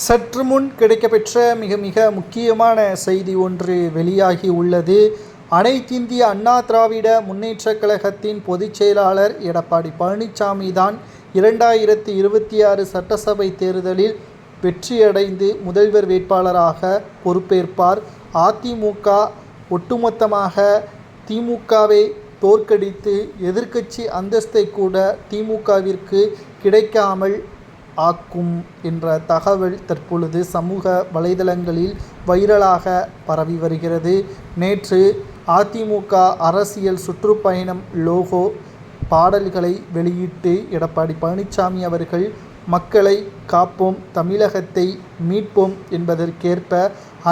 சற்று முன் கிடைக்கப்பெற்ற மிக மிக முக்கியமான செய்தி ஒன்று வெளியாகி உள்ளது. அனைத்திந்திய அண்ணா திராவிட முன்னேற்றக் கழகத்தின் பொதுச் செயலாளர் எடப்பாடி பழனிசாமி தான் 2026 சட்டசபை தேர்தலில் வெற்றியடைந்து முதல்வர் வேட்பாளராக பொறுப்பேற்பார். அதிமுக ஒட்டுமொத்தமாக திமுகவை தோற்கடித்து எதிர்க்கட்சி அந்தஸ்தை கூட திமுகவிற்கு கிடைக்காமல் ஆக்கும் என்ற தகவல் தற்பொழுது சமூக வலைதளங்களில் வைரலாக பரவி வருகிறது. நேற்று அதிமுக அரசியல் சுற்றுப்பயணம் லோகோ பாடல்களை வெளியிட்டு எடப்பாடி பழனிசாமி அவர்கள் மக்களை காப்போம், தமிழகத்தை மீட்போம் என்பதற்கேற்ப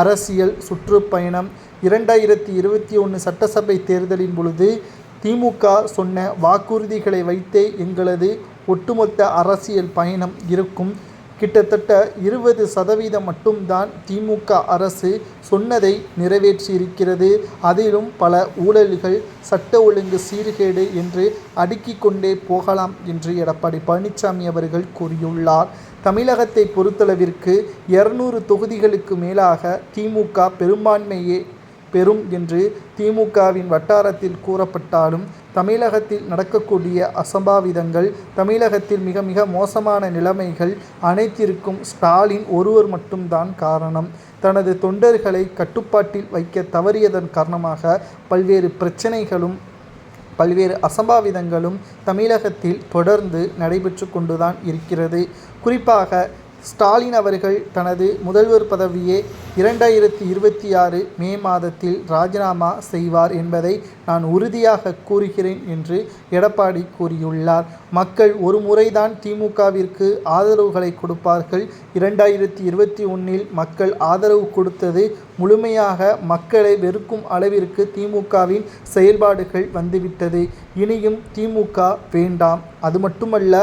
அரசியல் சுற்றுப்பயணம் 2021 சட்டசபை தேர்தலின் பொழுது திமுக சொன்ன வாக்குறுதிகளை வைத்தே எங்களது ஒட்டுமொத்த அரசியல் பயணம் இருக்கும். கிட்டத்தட்ட 20% மட்டும்தான் திமுக அரசு சொன்னதை நிறைவேற்றியிருக்கிறது. அதிலும் பல ஊழல்கள், சட்ட ஒழுங்கு சீர்கேடு என்று அடுக்கிக் கொண்டே போகலாம் என்று எடப்பாடி பழனிசாமி அவர்கள் கூறியுள்ளார். தமிழகத்தை பொறுத்தளவிற்கு 200 தொகுதிகளுக்கு மேலாக திமுக பெரும்பான்மையே பெறும் என்று திமுகவின் வட்டாரத்தில் கூறப்பட்டாலும் தமிழகத்தில் நடக்கக்கூடிய அசம்பாவிதங்கள், தமிழகத்தில் மிக மிக மோசமான நிலைமைகள் அனைத்திற்கும் ஸ்டாலின் ஒருவர் மட்டும்தான் காரணம். தனது தொண்டர்களை கட்டுப்பாட்டில் வைக்க தவறியதன் காரணமாக பல்வேறு பிரச்சனைகளும் பல்வேறு அசம்பாவிதங்களும் தமிழகத்தில் தொடர்ந்து நடைபெற்று கொண்டுதான் இருக்கிறது. குறிப்பாக ஸ்டாலின் அவர்கள் தனது முதல்வர் பதவியை 2026 மே மாதத்தில் ராஜினாமா செய்வார் என்பதை நான் உறுதியாக கூறுகிறேன் என்று எடப்பாடி கூறியுள்ளார். மக்கள் ஒரு முறைதான் திமுகவிற்கு ஆதரவுகளை கொடுப்பார்கள். 2021 மக்கள் ஆதரவு கொடுத்தது முழுமையாக மக்களை வெறுக்கும் அளவிற்கு திமுகவின் செயல்பாடுகள் வந்துவிட்டது. இனியும் திமுக வேண்டாம். அது மட்டுமல்ல,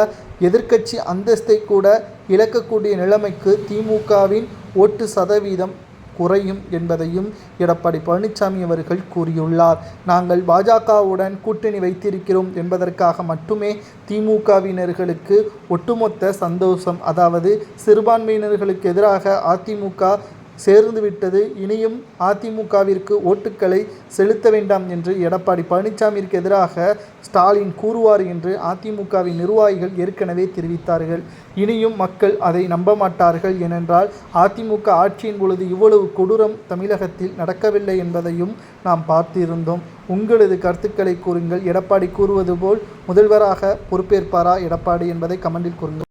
எதிர்க்கட்சி அந்தஸ்தை கூட இழக்கக்கூடிய நிலைமைக்கு திமுகவின் ஓட்டு சதவீதம் குறையும் என்பதையும் எடப்பாடி பழனிசாமி அவர்கள் கூறியுள்ளார். நாங்கள் பாஜகவுடன் கூட்டணி வைத்திருக்கிறோம் என்பதற்காக மட்டுமே திமுகவினர்களுக்கு ஒட்டுமொத்த சந்தோஷம், அதாவது சிறுபான்மையினர்களுக்கு எதிராக அதிமுக சேர்ந்துவிட்டது. இனியும் அதிமுகவிற்கு ஓட்டுக்களை செலுத்த வேண்டாம் என்று எடப்பாடி பழனிசாமிக்கு எதிராக ஸ்டாலின் கூறுவார் என்று அதிமுகவின் நிர்வாகிகள் ஏற்கனவே தெரிவித்தார்கள். இனியும் மக்கள் அதை நம்ப மாட்டார்கள். ஏனென்றால் அதிமுக ஆட்சியின் பொழுது இவ்வளவு கொடூரம் தமிழகத்தில் நடக்கவில்லை என்பதையும் நாம் பார்த்திருந்தோம். உங்களது கருத்துக்களை கூறுங்கள். எடப்பாடி கூறுவது போல் முதல்வராக பொறுப்பேற்பாரா எடப்பாடி என்பதை கமெண்டில் கூறுங்கள்.